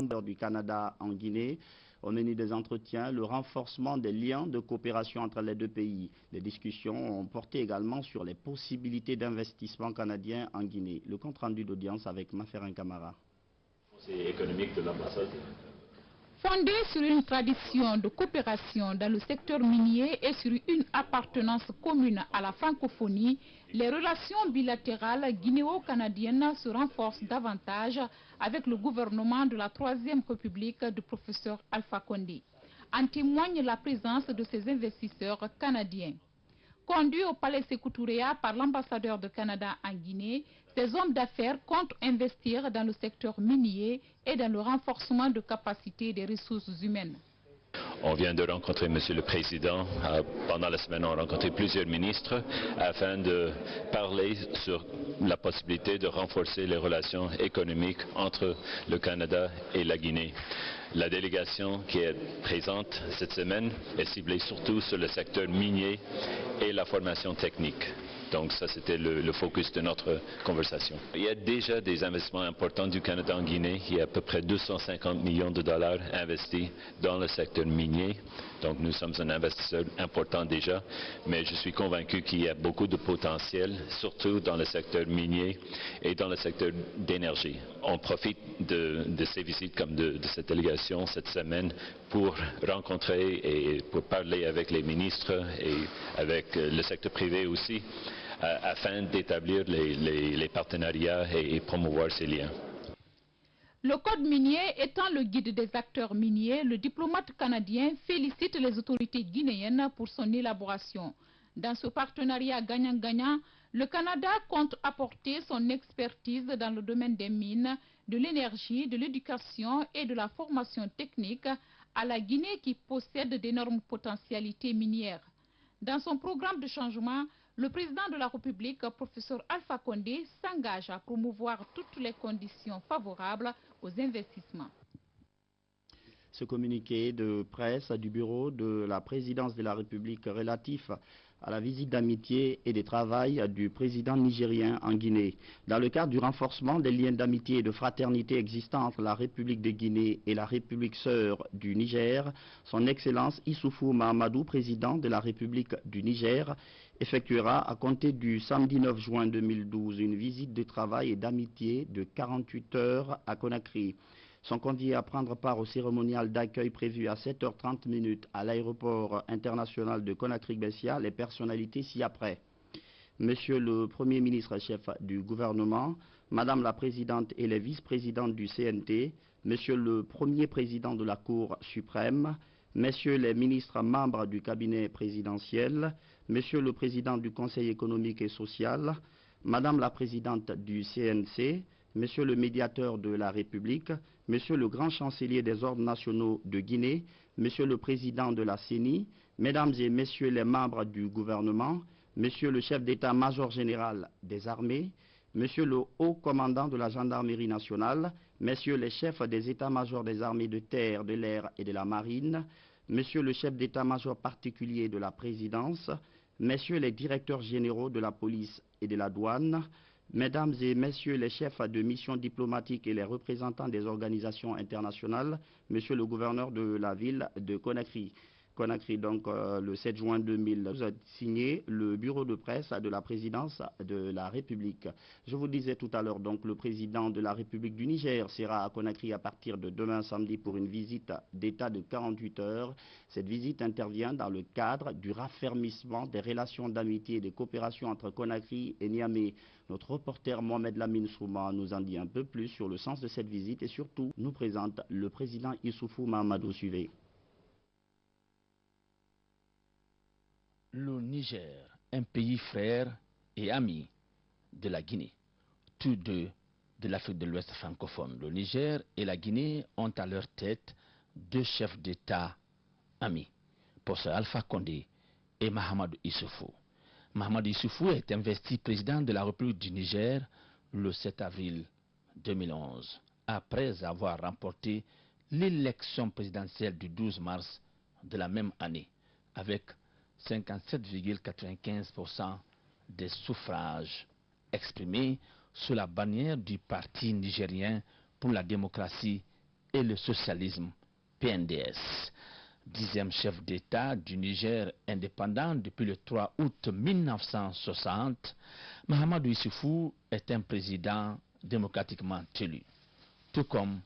du Canada en Guinée. Au menu des entretiens, le renforcement des liens de coopération entre les deux pays. Les discussions ont porté également sur les possibilités d'investissement canadien en Guinée. Le compte-rendu d'audience avec Maferin Camara. C'est économique de l'ambassade. Fondé sur une tradition de coopération dans le secteur minier et sur une appartenance commune à la francophonie, les relations bilatérales guinéo-canadiennes se renforcent davantage avec le gouvernement de la Troisième République du professeur Alpha Condé. En témoigne la présence de ces investisseurs canadiens. Conduits au palais Sékou Touréa par l'ambassadeur de Canada en Guinée, ces hommes d'affaires comptent investir dans le secteur minier et dans le renforcement de capacités des ressources humaines. On vient de rencontrer M. le Président. Pendant la semaine, on a rencontré plusieurs ministres afin de parler sur la possibilité de renforcer les relations économiques entre le Canada et la Guinée. La délégation qui est présente cette semaine est ciblée surtout sur le secteur minier et la formation technique. Donc ça, c'était le focus de notre conversation. Il y a déjà des investissements importants du Canada en Guinée. Il y a à peu près 250 millions de dollars investis dans le secteur minier. Donc nous sommes un investisseur important déjà, mais je suis convaincu qu'il y a beaucoup de potentiel, surtout dans le secteur minier et dans le secteur d'énergie. On profite de ces visites comme de cette délégation cette semaine pour rencontrer et pour parler avec les ministres et avec le secteur privé aussi, afin d'établir les partenariats et promouvoir ces liens. Le code minier étant le guide des acteurs miniers, le diplomate canadien félicite les autorités guinéennes pour son élaboration. Dans ce partenariat gagnant-gagnant, le Canada compte apporter son expertise dans le domaine des mines, de l'énergie, de l'éducation et de la formation technique à la Guinée qui possède d'énormes potentialités minières. Dans son programme de changement, le président de la République, professeur Alpha Condé, s'engage à promouvoir toutes les conditions favorables aux investissements. Ce communiqué de presse du bureau de la présidence de la République relatif à la visite d'amitié et de travail du président nigérien en Guinée. Dans le cadre du renforcement des liens d'amitié et de fraternité existants entre la République de Guinée et la République sœur du Niger, son Excellence Issoufou Mahamadou, président de la République du Niger, effectuera à compter du samedi 9 juin 2012 une visite de travail et d'amitié de 48 heures à Conakry. Sont conviés à prendre part au cérémonial d'accueil prévu à 7h30 à l'aéroport international de Conakry-Bessia les personnalités ci-après. Monsieur le Premier ministre chef du gouvernement, Madame la Présidente et les vice-présidentes du CNT, Monsieur le Premier Président de la Cour suprême, Messieurs les ministres membres du cabinet présidentiel, Monsieur le Président du Conseil économique et social, Madame la Présidente du CNC, Monsieur le médiateur de la République, Monsieur le grand chancelier des ordres nationaux de Guinée, Monsieur le président de la CENI, Mesdames et Messieurs les membres du gouvernement, Monsieur le chef d'état-major général des armées, Monsieur le haut commandant de la gendarmerie nationale, Messieurs les chefs des états-majors des armées de terre, de l'air et de la marine, Monsieur le chef d'état-major particulier de la présidence, Messieurs les directeurs généraux de la police et de la douane, Mesdames et Messieurs les chefs de mission diplomatique et les représentants des organisations internationales, Monsieur le gouverneur de la ville de Conakry. Conakry, donc le 7 juin 2000, a signé le bureau de presse de la présidence de la République. Je vous disais tout à l'heure, donc le président de la République du Niger sera à Conakry à partir de demain samedi pour une visite d'État de 48 heures. Cette visite intervient dans le cadre du raffermissement des relations d'amitié et de coopération entre Conakry et Niamey. Notre reporter Mohamed Lamine Souma nous en dit un peu plus sur le sens de cette visite et surtout nous présente le président Issoufou Mahamadou. Suivez. Le Niger, un pays frère et ami de la Guinée, tous deux de l'Afrique de l'Ouest francophone. Le Niger et la Guinée ont à leur tête deux chefs d'État amis, professeur Alpha Condé et Mahamadou Issoufou. Mahamadou Issoufou est investi président de la République du Niger le 7 avril 2011, après avoir remporté l'élection présidentielle du 12 mars de la même année, avec 57,95% des suffrages exprimés sous la bannière du Parti nigérien pour la démocratie et le socialisme PNDS. 10e chef d'État du Niger indépendant depuis le 3 août 1960, Mahamadou Issoufou est un président démocratiquement élu, tout comme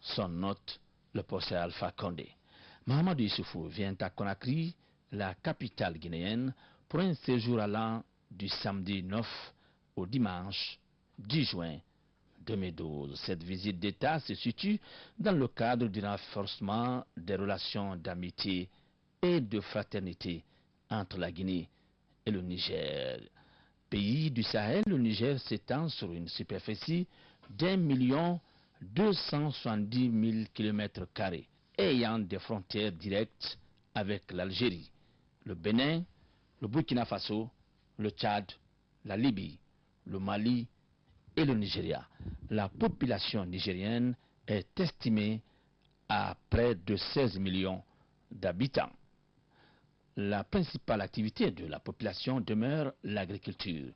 son hôte, le professeur Alpha Condé. Mahamadou Issoufou vient à Conakry, la capitale guinéenne, pour un séjour allant du samedi 9 au dimanche 10 juin 2012. Cette visite d'État se situe dans le cadre du renforcement des relations d'amitié et de fraternité entre la Guinée et le Niger. Pays du Sahel, le Niger s'étend sur une superficie d'1,270,000 km² ayant des frontières directes avec l'Algérie, le Bénin, le Burkina Faso, le Tchad, la Libye, le Mali et le Nigeria. La population nigérienne est estimée à près de 16 millions d'habitants. La principale activité de la population demeure l'agriculture,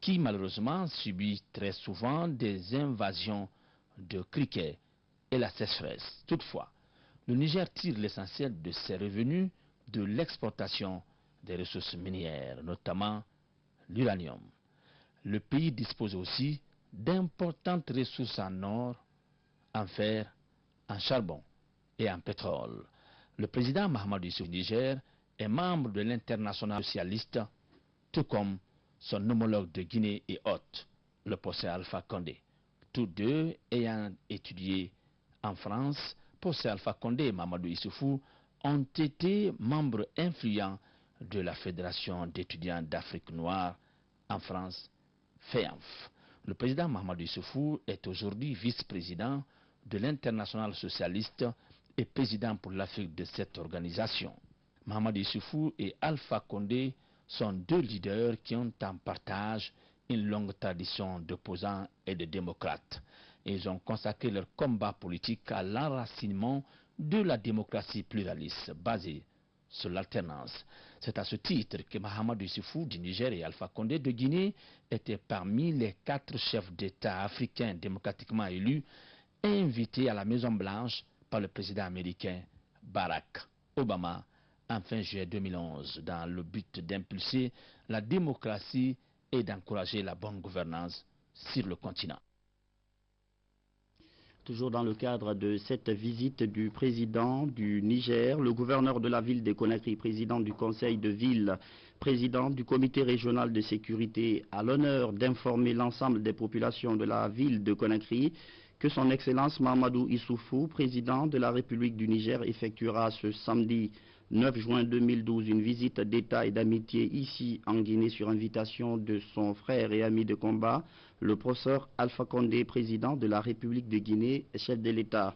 qui malheureusement subit très souvent des invasions de criquets et la sécheresse. Toutefois, le Niger tire l'essentiel de ses revenus de l'exportation des ressources minières, notamment l'uranium. Le pays dispose aussi d'importantes ressources en or, en fer, en charbon et en pétrole. Le président Mahamadou Issoufou du Niger est membre de l'Internationale socialiste, tout comme son homologue de Guinée et hôte, le professeur Alpha Condé. Tous deux ayant étudié en France, professeur Alpha Condé et Mahamadou Issoufou ont été membres influents de la Fédération d'étudiants d'Afrique noire en France, FEANF. Le président Mahamadou Issoufou est aujourd'hui vice-président de l'Internationale socialiste et président pour l'Afrique de cette organisation. Mahamadou Issoufou et Alpha Condé sont deux leaders qui ont en partage une longue tradition d'opposants et de démocrates. Ils ont consacré leur combat politique à l'enracinement de la démocratie pluraliste basée sur l'alternance. C'est à ce titre que Mahamadou Issoufou du Niger et Alpha Condé de Guinée étaient parmi les 4 chefs d'État africains démocratiquement élus invités à la Maison-Blanche par le président américain Barack Obama en fin juillet 2011 dans le but d'impulser la démocratie et d'encourager la bonne gouvernance sur le continent. Toujours dans le cadre de cette visite du président du Niger, le gouverneur de la ville de Conakry, président du conseil de ville, président du comité régional de sécurité, a l'honneur d'informer l'ensemble des populations de la ville de Conakry que son Excellence Mahamadou Issoufou, président de la République du Niger, effectuera ce samedi 9 juin 2012 une visite d'État et d'amitié ici en Guinée sur invitation de son frère et ami de combat, le professeur Alpha Condé, président de la République de Guinée, chef de l'État.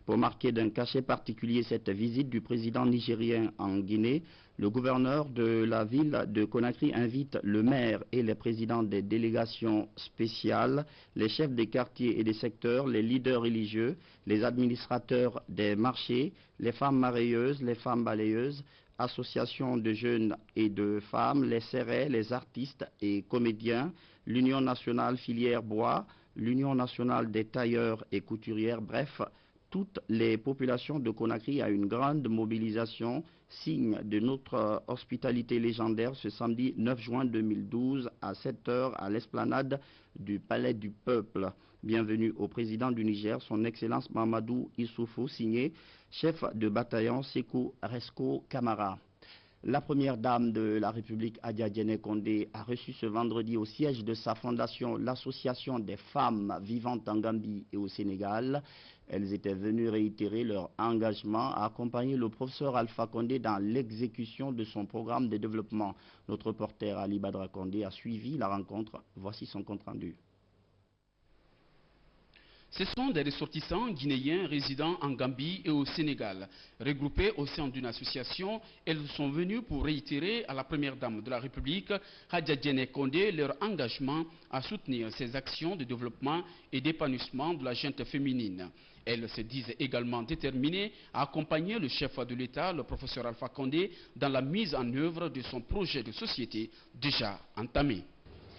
Pour marquer d'un cachet particulier cette visite du président nigérien en Guinée, le gouverneur de la ville de Conakry invite le maire et les présidents des délégations spéciales, les chefs des quartiers et des secteurs, les leaders religieux, les administrateurs des marchés, les femmes marailleuses, les femmes balayeuses, associations de jeunes et de femmes, les serrés, les artistes et comédiens, l'Union nationale filière bois, l'Union nationale des tailleurs et couturières, bref, toutes les populations de Conakry à une grande mobilisation, signe de notre hospitalité légendaire ce samedi 9 juin 2012 à 7 h à l'esplanade du Palais du Peuple. Bienvenue au président du Niger, son Excellence Mahamadou Issoufou, signé chef de bataillon Sékou Resko Camara. La première dame de la République, Adja Diéné Condé, a reçu ce vendredi au siège de sa fondation l'Association des femmes vivantes en Gambie et au Sénégal. Elles étaient venues réitérer leur engagement à accompagner le professeur Alpha Condé dans l'exécution de son programme de développement. Notre reporter Ali Badra Condé a suivi la rencontre. Voici son compte-rendu. Ce sont des ressortissants guinéens résidant en Gambie et au Sénégal. Regroupés au sein d'une association, elles sont venues pour réitérer à la première dame de la République, Adja Diéné Condé, leur engagement à soutenir ses actions de développement et d'épanouissement de la gente féminine. Elles se disent également déterminées à accompagner le chef de l'État, le professeur Alpha Condé, dans la mise en œuvre de son projet de société déjà entamé.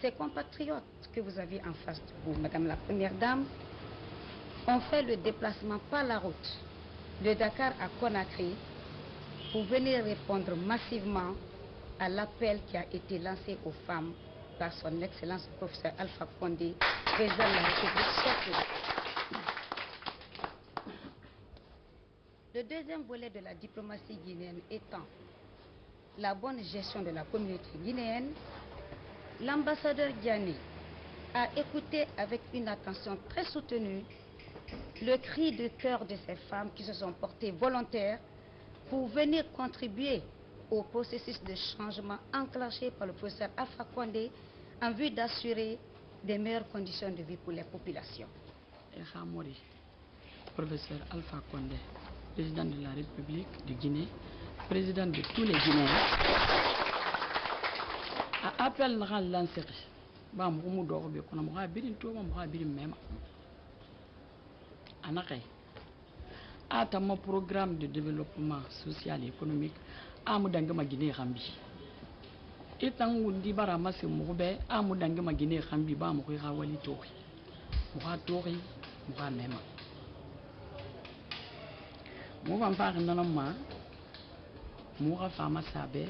Ces compatriotes que vous avez en face de vous, Madame la Première Dame, ont fait le déplacement par la route de Dakar à Conakry pour venir répondre massivement à l'appel qui a été lancé aux femmes par son Excellence le professeur Alpha Condé, président de la République. Le deuxième volet de la diplomatie guinéenne étant la bonne gestion de la communauté guinéenne, l'ambassadeur Diané a écouté avec une attention très soutenue le cri de cœur de ces femmes qui se sont portées volontaires pour venir contribuer au processus de changement enclenché par le professeur Alpha Condé en vue d'assurer des meilleures conditions de vie pour les populations. Professeur Alpha Condé, président de la République de Guinée, président de tous les Guinéens, a appelé l'ancien. À mon programme de développement social et économique, à mon Guinée Rambi. Et tant que bara masse moube, à mon Guinée Rambi, ba mourir wali tori. Moura tori, moura même. Moura par nanama, moura fama sabe,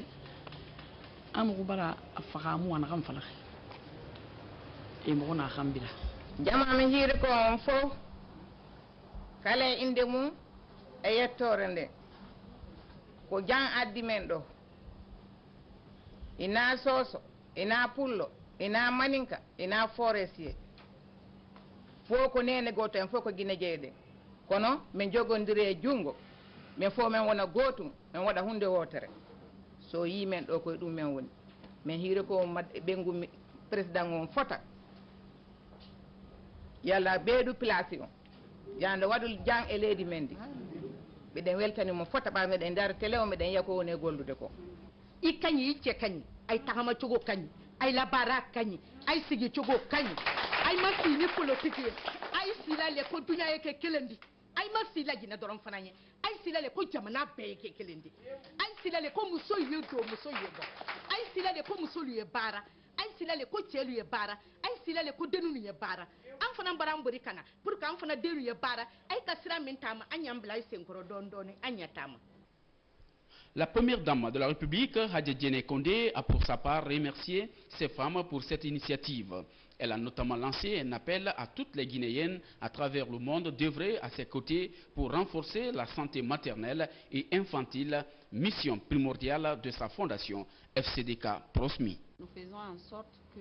amoubara afaramu en ramfala. Et mourna rambila. Jamami hiri ko on fo kala inde mum e yettore nde ko jan addi men ɗo ina soso ina pullo ina maninka ina forestier fo ko nene goto en fo ko guine jeeɗe kono min jogondiri e jungo min fo men wona gotum min waɗa hunde wotere so yi men ɗo koye ɗum men woni min hiiri ko ɓengu président on fota yalla ɓeydu place on yande waɗu jang e leydi men ndi ɓeɗen weltani mo fota ɓa meɗen ndar télé o meɗen yiya ko woni e gollude ko i kañi icce kañi ay tagama cogo kañi ay labara kañi ay sigi cogo kañi ay ma fini politique ye ay silale ko duña ye ke kelendi ay ma sila jina doron fana ye ay silale ko jamana bɛɛ ye ke kelendi ay silale ko muso ye do muso ye bɔ ay silale ko musolu ye baara ay silale ko cɛlu ye baara ay silale ko denunu ye baara an fana bara an bori kana pour que an fana denu ye baara ay ka sira min taama an y'an bila ay senkɔrɔ dɔɔni dɔɔni an ɲɛ taama. La première dame de la République, Hadja Diéné Condé, a pour sa part remercié ces femmes pour cette initiative. Elle a notamment lancé un appel à toutes les Guinéennes à travers le monde d'œuvrer à ses côtés pour renforcer la santé maternelle et infantile, mission primordiale de sa fondation FCDK Prosmi. Nous faisons en sorte que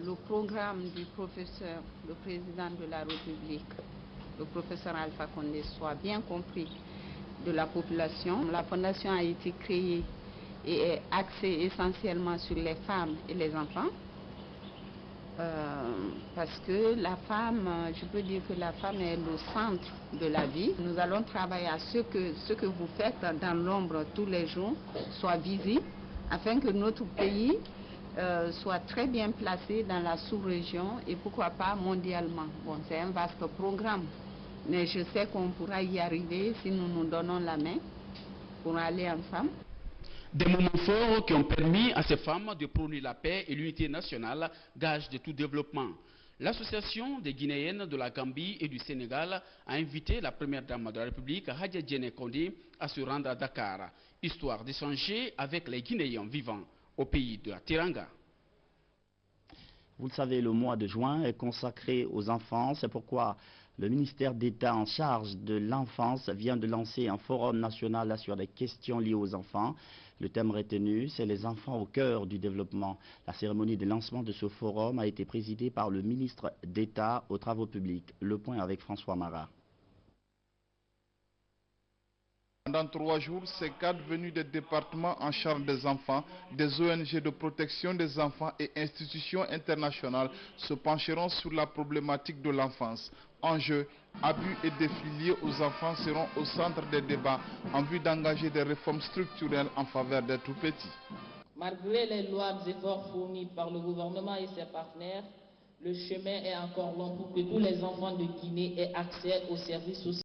le programme du professeur, le président de la République, le professeur Alpha Condé, soit bien compris de la population. La fondation a été créée et est axée essentiellement sur les femmes et les enfants. Parce que la femme, je peux dire que la femme est le centre de la vie. Nous allons travailler à ce que vous faites dans l'ombre tous les jours soit visible, afin que notre pays soit très bien placé dans la sous-région et pourquoi pas mondialement. Bon, c'est un vaste programme, mais je sais qu'on pourra y arriver si nous nous donnons la main pour aller ensemble. Des moments forts qui ont permis à ces femmes de prôner la paix et l'unité nationale, gage de tout développement. L'association des Guinéennes de la Gambie et du Sénégal a invité la première dame de la République, Hadja Diéné Condé, à se rendre à Dakar, histoire d'échanger avec les Guinéens vivants au pays de la Teranga. Vous le savez, le mois de juin est consacré aux enfants. C'est pourquoi le ministère d'État en charge de l'enfance vient de lancer un forum national sur les questions liées aux enfants. Le thème retenu, c'est les enfants au cœur du développement. La cérémonie de lancement de ce forum a été présidée par le ministre d'État aux Travaux publics. Le point avec François Marat. Pendant 3 jours, ces cadres venus des départements en charge des enfants, des ONG de protection des enfants et institutions internationales se pencheront sur la problématique de l'enfance. Enjeux, abus et défis liés aux enfants seront au centre des débats en vue d'engager des réformes structurelles en faveur des tout-petits. Malgré les louables efforts fournis par le gouvernement et ses partenaires, le chemin est encore long pour que tous les enfants de Guinée aient accès aux services sociaux.